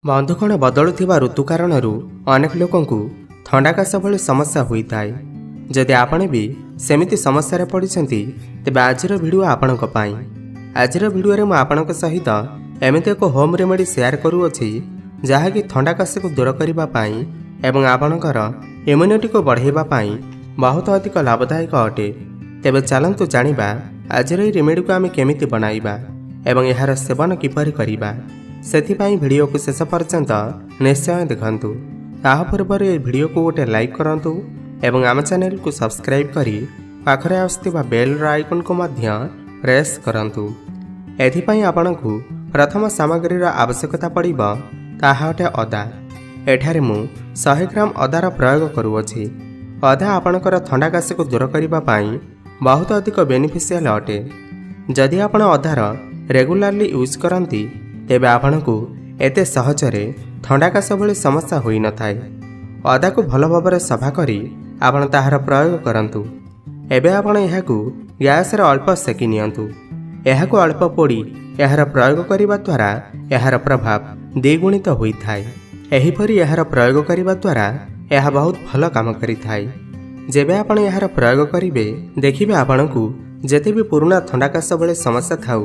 ବନ୍ଧୁକଣ ବଦଳୁଥିବା ଋତୁ କାରଣରୁ ଅନେକ ଲୋକଙ୍କୁ ଥଣ୍ଡା କାଶ ଭଳି ସମସ୍ୟା ହୋଇଥାଏ। ଯଦି ଆପଣ ବି ସେମିତି ସମସ୍ୟାରେ ପଡ଼ିଛନ୍ତି ତେବେ ଆଜିର ଭିଡ଼ିଓ ଆପଣଙ୍କ ପାଇଁ। ଆଜିର ଭିଡ଼ିଓରେ ମୁଁ ଆପଣଙ୍କ ସହିତ ଏମିତି ଏକ ହୋମ୍ ରେମେଡ଼ି ସେୟାର କରୁଅଛି ଯାହାକି ଥଣ୍ଡା କାଶକୁ ଦୂର କରିବା ପାଇଁ ଏବଂ ଆପଣଙ୍କର ଇମ୍ୟୁନିଟିକୁ ବଢ଼ାଇବା ପାଇଁ ବହୁତ ଅଧିକ ଲାଭଦାୟକ ଅଟେ। ତେବେ ଚାଲନ୍ତୁ ଜାଣିବା ଆଜିର ଏହି ରେମେଡ଼ିକୁ ଆମେ କେମିତି ବନାଇବା ଏବଂ ଏହାର ସେବନ କିପରି କରିବା। ସେଥିପାଇଁ ଭିଡ଼ିଓକୁ ଶେଷ ପର୍ଯ୍ୟନ୍ତ ନିଶ୍ଚୟ ଦେଖନ୍ତୁ। ତାହା ପୂର୍ବରୁ ଏହି ଭିଡ଼ିଓକୁ ଗୋଟେ ଲାଇକ୍ କରନ୍ତୁ ଏବଂ ଆମ ଚ୍ୟାନେଲକୁ ସବସ୍କ୍ରାଇବ୍ କରି ପାଖରେ ଆସୁଥିବା ବେଲ୍ର ଆଇକନ୍କୁ ମଧ୍ୟ ପ୍ରେସ୍ କରନ୍ତୁ। ଏଥିପାଇଁ ଆପଣଙ୍କୁ ପ୍ରଥମ ସାମଗ୍ରୀର ଆବଶ୍ୟକତା ପଡ଼ିବ ତାହା ଅଟେ ଅଦା। ଏଠାରେ ମୁଁ 100 ଗ୍ରାମ ଅଦାର ପ୍ରୟୋଗ କରୁଅଛି। ଅଦା ଆପଣଙ୍କର ଥଣ୍ଡା କାଶକୁ ଦୂର କରିବା ପାଇଁ ବହୁତ ଅଧିକ ବେନିଫିସିଆଲ ଅଟେ। ଯଦି ଆପଣ ଅଦାର ରେଗୁଲାରଲି ୟୁଜ୍ କରନ୍ତି ତେବେ ଆପଣଙ୍କୁ ଏତେ ସହଜରେ ଥଣ୍ଡା କାଶ ଭଳି ସମସ୍ୟା ହୋଇନଥାଏ। ଅଦାକୁ ଭଲ ଭାବରେ ସଫା କରି ଆପଣ ତାହାର ପ୍ରୟୋଗ କରନ୍ତୁ। ଏବେ ଆପଣ ଏହାକୁ ଗ୍ୟାସରେ ଅଳ୍ପ ସେକି ନିଅନ୍ତୁ। ଏହାକୁ ଅଳ୍ପ ପୋଡ଼ି ଏହାର ପ୍ରୟୋଗ କରିବା ଦ୍ୱାରା ଏହାର ପ୍ରଭାବ ଦ୍ୱିଗୁଣିତ ହୋଇଥାଏ। ଏହିପରି ଏହାର ପ୍ରୟୋଗ କରିବା ଦ୍ୱାରା ଏହା ବହୁତ ଭଲ କାମ କରିଥାଏ। ଯେବେ ଆପଣ ଏହାର ପ୍ରୟୋଗ କରିବେ ଦେଖିବେ ଆପଣଙ୍କୁ ଯେତେ ବି ପୁରୁଣା ଥଣ୍ଡା କାଶ ଭଳି ସମସ୍ୟା ଥାଉ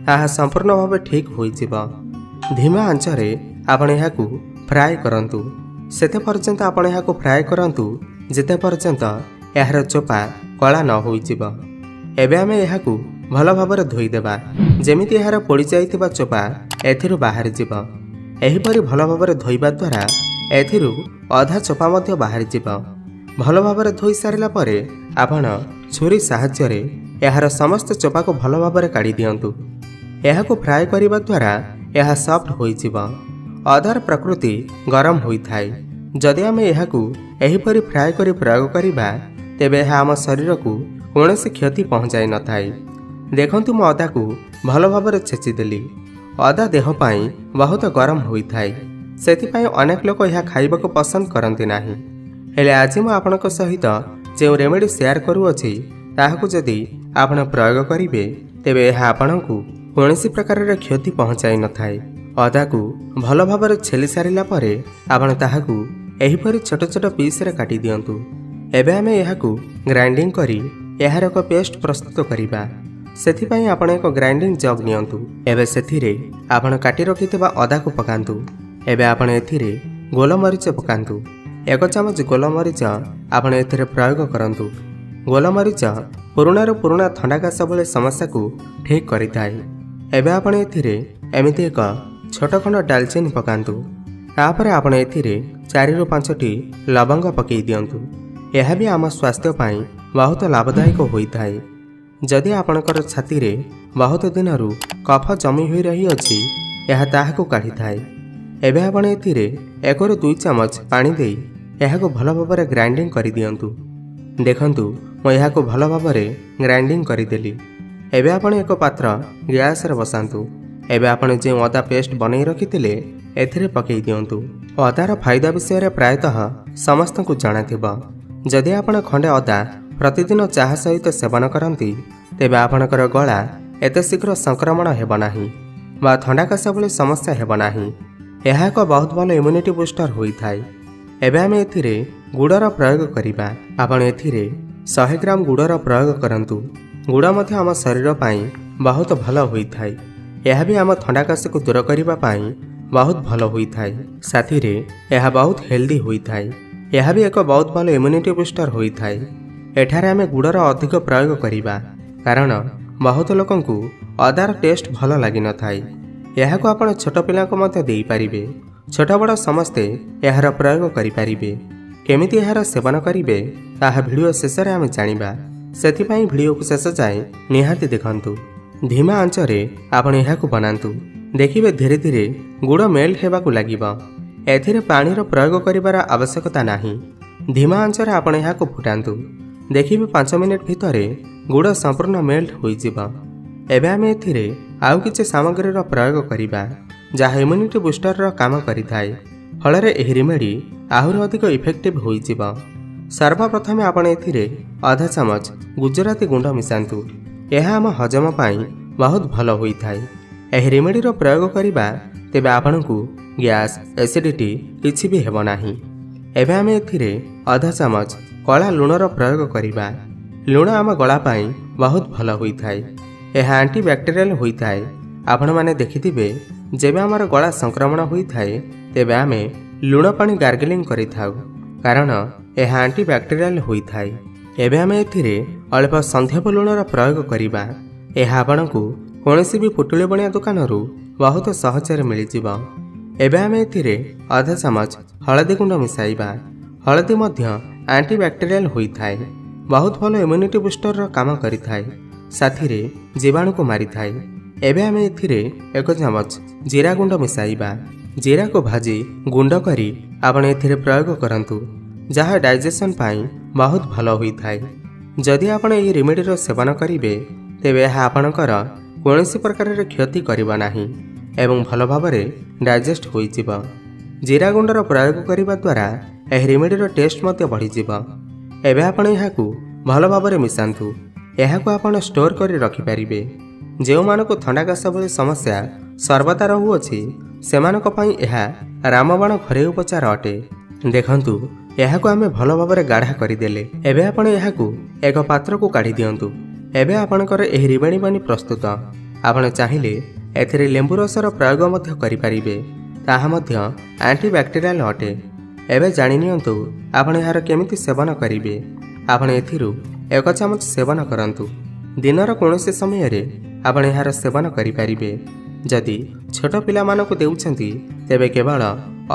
ତାହା ସମ୍ପୂର୍ଣ୍ଣ ଭାବେ ଠିକ୍ ହୋଇଯିବ। ଧିମା ଆଞ୍ଚରେ ଆପଣ ଏହାକୁ ଫ୍ରାଏ କରନ୍ତୁ। ସେତେ ପର୍ଯ୍ୟନ୍ତ ଆପଣ ଏହାକୁ ଫ୍ରାଏ କରନ୍ତୁ ଯେତେ ପର୍ଯ୍ୟନ୍ତ ଏହାର ଚୋପା କଳା ନ ହୋଇଯିବ। ଏବେ ଆମେ ଏହାକୁ ଭଲ ଭାବରେ ଧୋଇଦେବା ଯେମିତି ଏହାର ପୋଡ଼ିଯାଇଥିବା ଚୋପା ଏଥିରୁ ବାହାରିଯିବ। ଏହିପରି ଭଲ ଭାବରେ ଧୋଇବା ଦ୍ୱାରା ଏଥିରୁ ଅଧା ଚୋପା ମଧ୍ୟ ବାହାରିଯିବ। ଭଲ ଭାବରେ ଧୋଇ ସାରିଲା ପରେ ଆପଣ ଛୁରୀ ସାହାଯ୍ୟରେ ଏହାର ସମସ୍ତ ଚୋପାକୁ ଭଲ ଭାବରେ କାଢ଼ି ଦିଅନ୍ତୁ। ଏହାକୁ ଫ୍ରାଏ କରିବା ଦ୍ୱାରା ଏହା ସଫ୍ଟ ହୋଇଯିବ। ଅଦାର ପ୍ରକୃତି ଗରମ ହୋଇଥାଏ। ଯଦି ଆମେ ଏହାକୁ ଏହିପରି ଫ୍ରାଏ କରି ପ୍ରୟୋଗ କରିବା ତେବେ ଏହା ଆମ ଶରୀରକୁ କୌଣସି କ୍ଷତି ପହଞ୍ଚାଇ ନଥାଏ। ଦେଖନ୍ତୁ ମୁଁ ଅଦାକୁ ଭଲ ଭାବରେ ଛେଚିଦେଲି। ଅଦା ଦେହ ପାଇଁ ବହୁତ ଗରମ ହୋଇଥାଏ, ସେଥିପାଇଁ ଅନେକ ଲୋକ ଏହା ଖାଇବାକୁ ପସନ୍ଦ କରନ୍ତି ନାହିଁ। ହେଲେ ଆଜି ମୁଁ ଆପଣଙ୍କ ସହିତ ଯେଉଁ ରେମେଡ଼ି ସେୟାର କରୁଅଛି ତାହାକୁ ଯଦି ଆପଣ ପ୍ରୟୋଗ କରିବେ ତେବେ ଏହା ଆପଣଙ୍କୁ କୌଣସି ପ୍ରକାରର କ୍ଷତି ପହଞ୍ଚାଇ ନଥାଏ। ଅଦାକୁ ଭଲ ଭାବରେ ଛେଲି ସାରିଲା ପରେ ଆପଣ ତାହାକୁ ଏହିପରି ଛୋଟ ଛୋଟ ପିସ୍ରେ କାଟି ଦିଅନ୍ତୁ। ଏବେ ଆମେ ଏହାକୁ ଗ୍ରାଇଣ୍ଡିଙ୍ଗ କରି ଏହାର ଏକ ପେଷ୍ଟ ପ୍ରସ୍ତୁତ କରିବା। ସେଥିପାଇଁ ଆପଣ ଏକ ଗ୍ରାଇଣ୍ଡିଙ୍ଗ ଜଗ୍ ନିଅନ୍ତୁ। ଏବେ ସେଥିରେ ଆପଣ କାଟି ରଖିଥିବା ଅଦାକୁ ପକାନ୍ତୁ। ଏବେ ଆପଣ ଏଥିରେ ଗୋଲମରିଚ ପକାନ୍ତୁ। 1 ଚାମଚ ଗୋଲମରିଚ ଆପଣ ଏଥିରେ ପ୍ରୟୋଗ କରନ୍ତୁ। ଗୋଲମରିଚ ପୁରୁଣାରୁ ପୁରୁଣା ଥଣ୍ଡା କାଶ ଭଳି ସମସ୍ୟାକୁ ଠିକ୍ କରିଥାଏ। ଏବେ ଆପଣ ଏଥିରେ ଏମିତି ଏକ ଛୋଟ ଖଣ୍ଡ ଡାଲଚିନି ପକାନ୍ତୁ। ତାପରେ ଆପଣ ଏଥିରେ 4ରୁ 5ଟି ଲବଙ୍ଗ ପକାଇ ଦିଅନ୍ତୁ। ଏହା ବି ଆମ ସ୍ୱାସ୍ଥ୍ୟ ପାଇଁ ବହୁତ ଲାଭଦାୟକ ହୋଇଥାଏ। ଯଦି ଆପଣଙ୍କର ଛାତିରେ ବହୁତ ଦିନରୁ କଫ ଜମି ହୋଇ ରହିଅଛି ଏହା ତାହାକୁ କାଢ଼ିଥାଏ। ଏବେ ଆପଣ ଏଥିରେ 1ରୁ 2 ଚାମଚ ପାଣି ଦେଇ ଏହାକୁ ଭଲ ଭାବରେ ଗ୍ରାଇଣ୍ଡିଙ୍ଗ କରିଦିଅନ୍ତୁ। ଦେଖନ୍ତୁ ମୁଁ ଏହାକୁ ଭଲ ଭାବରେ ଗ୍ରାଇଣ୍ଡିଙ୍ଗ କରିଦେଲି। ଏବେ ଆପଣ ଏକ ପାତ୍ର ଗ୍ୟାସରେ ବସାନ୍ତୁ। ଏବେ ଆପଣ ଯେଉଁ ଅଦା ପେଷ୍ଟ ବନେଇ ରଖିଥିଲେ ଏଥିରେ ପକାଇ ଦିଅନ୍ତୁ। ଅଦାର ଫାଇଦା ବିଷୟରେ ପ୍ରାୟତଃ ସମସ୍ତଙ୍କୁ ଜଣାଥିବ। ଯଦି ଆପଣ ଖଣ୍ଡେ ଅଦା ପ୍ରତିଦିନ ଚାହା ସହିତ ସେବନ କରନ୍ତି ତେବେ ଆପଣଙ୍କର ଗଳା ଏତେ ଶୀଘ୍ର ସଂକ୍ରମଣ ହେବ ନାହିଁ ବା ଥଣ୍ଡା କାଶ ଭଳି ସମସ୍ୟା ହେବ ନାହିଁ। ଏହା ଏକ ବହୁତ ଭଲ ଇମ୍ୟୁନିଟି ବୁଷ୍ଟର ହୋଇଥାଏ। ଏବେ ଆମେ ଏଥିରେ ଗୁଡ଼ର ପ୍ରୟୋଗ କରିବା। ଆପଣ ଏଥିରେ 100 ଗ୍ରାମ ଗୁଡ଼ର ପ୍ରୟୋଗ କରନ୍ତୁ। ଗୁଡ଼ ମଧ୍ୟ ଆମ ଶରୀର ପାଇଁ ବହୁତ ଭଲ ହୋଇଥାଏ। ଏହା ବି ଆମ ଥଣ୍ଡା କାଶକୁ ଦୂର କରିବା ପାଇଁ ବହୁତ ଭଲ ହୋଇଥାଏ। ସାଥିରେ ଏହା ବହୁତ ହେଲ୍ଦି ହୋଇଥାଏ। ଏହା ବି ଏକ ବହୁତ ଭଲ ଇମ୍ୟୁନିଟି ବୁଷ୍ଟର ହୋଇଥାଏ। ଏଠାରେ ଆମେ ଗୁଡ଼ର ଅଧିକ ପ୍ରୟୋଗ କରିବା କାରଣ ବହୁତ ଲୋକଙ୍କୁ ଅଦାର ଟେଷ୍ଟ ଭଲ ଲାଗିନଥାଏ। ଏହାକୁ ଆପଣ ଛୋଟ ପିଲାଙ୍କୁ ମଧ୍ୟ ଦେଇପାରିବେ। ଛୋଟ ବଡ଼ ସମସ୍ତେ ଏହାର ପ୍ରୟୋଗ କରିପାରିବେ। କେମିତି ଏହାର ସେବନ କରିବେ ତାହା ଭିଡ଼ିଓ ଶେଷରେ ଆମେ ଜାଣିବା। ସେଥିପାଇଁ ଭିଡ଼ିଓକୁ ଶେଷ ଯାଏଁ ନିହାତି ଦେଖନ୍ତୁ। ଧିମା ଆଞ୍ଚରେ ଆପଣ ଏହାକୁ ବନାନ୍ତୁ। ଦେଖିବେ ଧୀରେ ଧୀରେ ଗୁଡ଼ ମେଲ୍ଟ ହେବାକୁ ଲାଗିବ। ଏଥିରେ ପାଣିର ପ୍ରୟୋଗ କରିବାର ଆବଶ୍ୟକତା ନାହିଁ। ଧିମା ଆଞ୍ଚରେ ଆପଣ ଏହାକୁ ଫୁଟାନ୍ତୁ। ଦେଖିବେ 5 ମିନିଟ୍ ଭିତରେ ଗୁଡ଼ ସମ୍ପୂର୍ଣ୍ଣ ମେଲ୍ଟ ହୋଇଯିବ। ଏବେ ଆମେ ଏଥିରେ ଆଉ କିଛି ସାମଗ୍ରୀର ପ୍ରୟୋଗ କରିବା ଯାହା ଇମ୍ୟୁନିଟି ବୁଷ୍ଟରର କାମ କରିଥାଏ। ଫଳରେ ଏହି ରେମେଡ଼ି ଆହୁରି ଅଧିକ ଇଫେକ୍ଟିଭ ହୋଇଯିବ। ସର୍ବପ୍ରଥମେ ଆପଣ ଏଥିରେ ଅଧା ଚାମଚ ଗୁଜୁରାତି ଗୁଣ୍ଡ ମିଶାନ୍ତୁ। ଏହା ଆମ ହଜମ ପାଇଁ ବହୁତ ଭଲ ହୋଇଥାଏ। ଏହି ରେମେଡ଼ିର ପ୍ରୟୋଗ କରିବା तेबे आपणକୁ ଗ୍ୟାସ୍ एसिडिटी କିଛି ବି ହେବ ନାହିଁ। ଏବେ ଆମେ ଏଥିରେ ଅଧା ଚାମଚ କଳା ଲୁଣର ପ୍ରୟୋଗ କରିବା। ଲୁଣ ଆମ ଗଳା ପାଇଁ ବହୁତ ଭଲ ହୋଇଥାଏ। ଏହା ଆଣ୍ଟିବ୍ୟାକ୍ଟେରିଆଲ ହୋଇଥାଏ। ଆପଣମାନେ ଦେଖିଥିବେ ଯେବେ ଆମର ଗଳା ସଂକ୍ରମଣ ହୋଇଥାଏ ତେବେ ଆମେ ଲୁଣ ପାଣି ଗାର୍ଗଲିଂ କରିଥାଉ କାରଣ ଏହା ଆଣ୍ଟିବ୍ୟାକ୍ଟେରିଆଲ ହୋଇଥାଏ। ଏବେ ଆମେ ଏଥିରେ ଅଳ୍ପ ସନ୍ଧେବ ଲୁଣର ପ୍ରୟୋଗ କରିବା। ଏହା ଆପଣଙ୍କୁ କୌଣସି ବି ପୁଟୁଳି ବଣିଆ ଦୋକାନରୁ ବହୁତ ସହଜରେ ମିଳିଯିବ। ଏବେ ଆମେ ଏଥିରେ ଅଧା ଚାମଚ ହଳଦୀ ଗୁଣ୍ଡ ମିଶାଇବା। ହଳଦୀ ମଧ୍ୟ ଆଣ୍ଟିବ୍ୟାକ୍ଟେରିଆଲ ହୋଇଥାଏ। ବହୁତ ଭଲ ଇମ୍ୟୁନିଟି ବୁଷ୍ଟରର କାମ କରିଥାଏ। ସାଥିରେ ଜୀବାଣୁକୁ ମାରିଥାଏ। ଏବେ ଆମେ ଏଥିରେ 1 ଚାମଚ ଜିରା ଗୁଣ୍ଡ ମିଶାଇବା। ଜିରାକୁ ଭାଜି ଗୁଣ୍ଡ କରି ଆପଣ ଏଥିରେ ପ୍ରୟୋଗ କରନ୍ତୁ ଯାହା ଡାଇଜେସନ୍ ପାଇଁ ବହୁତ ଭଲ ହୋଇଥାଏ। ଯଦି ଆପଣ ଏହି ରେମେଡିର ସେବନ କରିବେ ତେବେ ଏହା ଆପଣଙ୍କର କୌଣସି ପ୍ରକାରର କ୍ଷତି କରିବ ନାହିଁ ଏବଂ ଭଲ ଭାବରେ ଡାଇଜେଷ୍ଟ ହୋଇଯିବ। ଜିରା ଗୁଣ୍ଡର ପ୍ରୟୋଗ କରିବା ଦ୍ୱାରା ଏହି ରେମେଡିର ଟେଷ୍ଟ ମଧ୍ୟ ବଢ଼ିଯିବ। ଏବେ ଆପଣ ଏହାକୁ ଭଲ ଭାବରେ ମିଶାନ୍ତୁ। ଏହାକୁ ଆପଣ ଷ୍ଟୋର କରି ରଖିପାରିବେ। ଯେଉଁମାନଙ୍କୁ ଥଣ୍ଡା କାଶ ଭଳି ସମସ୍ୟା ସର୍ବଦା ରହୁଅଛି ସେମାନଙ୍କ ପାଇଁ ଏହା ରାମବାଣ ଘରୋଇ ଉପଚାର ଅଟେ। ଦେଖନ୍ତୁ ଏହାକୁ ଆମେ ଭଲ ଭାବରେ ଗାଢ଼ା କରିଦେଲେ। ଏବେ ଆପଣ ଏହାକୁ ଏକ ପାତ୍ରକୁ କାଢ଼ି ଦିଅନ୍ତୁ। ଏବେ ଆପଣଙ୍କର ଏହି ରେମେଡି ବନି ପ୍ରସ୍ତୁତ। ଆପଣ ଚାହିଁଲେ ଏଥିରେ ଲେମ୍ବୁ ରସର ପ୍ରୟୋଗ ମଧ୍ୟ କରିପାରିବେ। ତାହା ମଧ୍ୟ ଆଣ୍ଟିବ୍ୟାକ୍ଟେରିଆଲ ଅଟେ। ଏବେ ଜାଣିନିଅନ୍ତୁ ଆପଣ ଏହାର କେମିତି ସେବନ କରିବେ। ଆପଣ ଏଥିରୁ 1 ଚାମଚ ସେବନ କରନ୍ତୁ। ଦିନର କୌଣସି ସମୟରେ ଆପଣ ଏହାର ସେବନ କରିପାରିବେ। ଯଦି ଛୋଟ ପିଲାମାନଙ୍କୁ ଦେଉଛନ୍ତି ତେବେ କେବଳ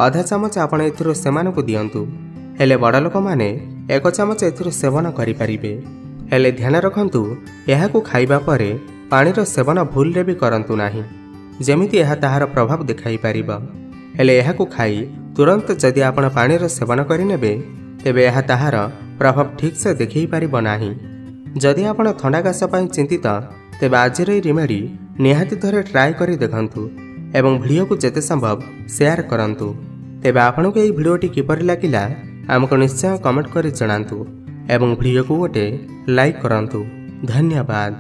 ଅଧା ଚାମଚ ଆପଣ ଏଥିରୁ ସେମାନଙ୍କୁ ଦିଅନ୍ତୁ। ହେଲେ ବଡ଼ ଲୋକମାନେ 1 ଚାମଚ ଏଥିରୁ ସେବନ କରିପାରିବେ। ହେଲେ ଧ୍ୟାନ ରଖନ୍ତୁ ଏହାକୁ ଖାଇବା ପରେ ପାଣିର ସେବନ ଭୁଲରେ ବି କରନ୍ତୁ ନାହିଁ ଯେମିତି ଏହା ତାହାର ପ୍ରଭାବ ଦେଖାଇପାରିବ। ହେଲେ ଏହାକୁ ଖାଇ ତୁରନ୍ତ ଯଦି ଆପଣ ପାଣିର ସେବନ କରିନେବେ ତେବେ ଏହା ତାହାର ପ୍ରଭାବ ଠିକ୍ସେ ଦେଖାଇ ପାରିବ ନାହିଁ। ଯଦି ଆପଣ ଥଣ୍ଡା କାଶ ପାଇଁ ଚିନ୍ତିତ ତେବେ ଆଜିର ଏହି ରେମେଡି ନିହାତି ଥରେ ଟ୍ରାଏ କରି ଦେଖନ୍ତୁ ଏବଂ ଭିଡ଼ିଓକୁ ଯେତେ ସମ୍ଭବ ସେୟାର କରନ୍ତୁ। ତେବେ ଆପଣଙ୍କୁ ଏହି ଭିଡ଼ିଓଟି କିପରି ଲାଗିଲା ଆମକୁ ନିଶ୍ଚୟ କମେଣ୍ଟ କରି ଜଣାନ୍ତୁ ଏବଂ ଭିଡ଼ିଓକୁ ଗୋଟେ ଲାଇକ୍ କରନ୍ତୁ। ଧନ୍ୟବାଦ।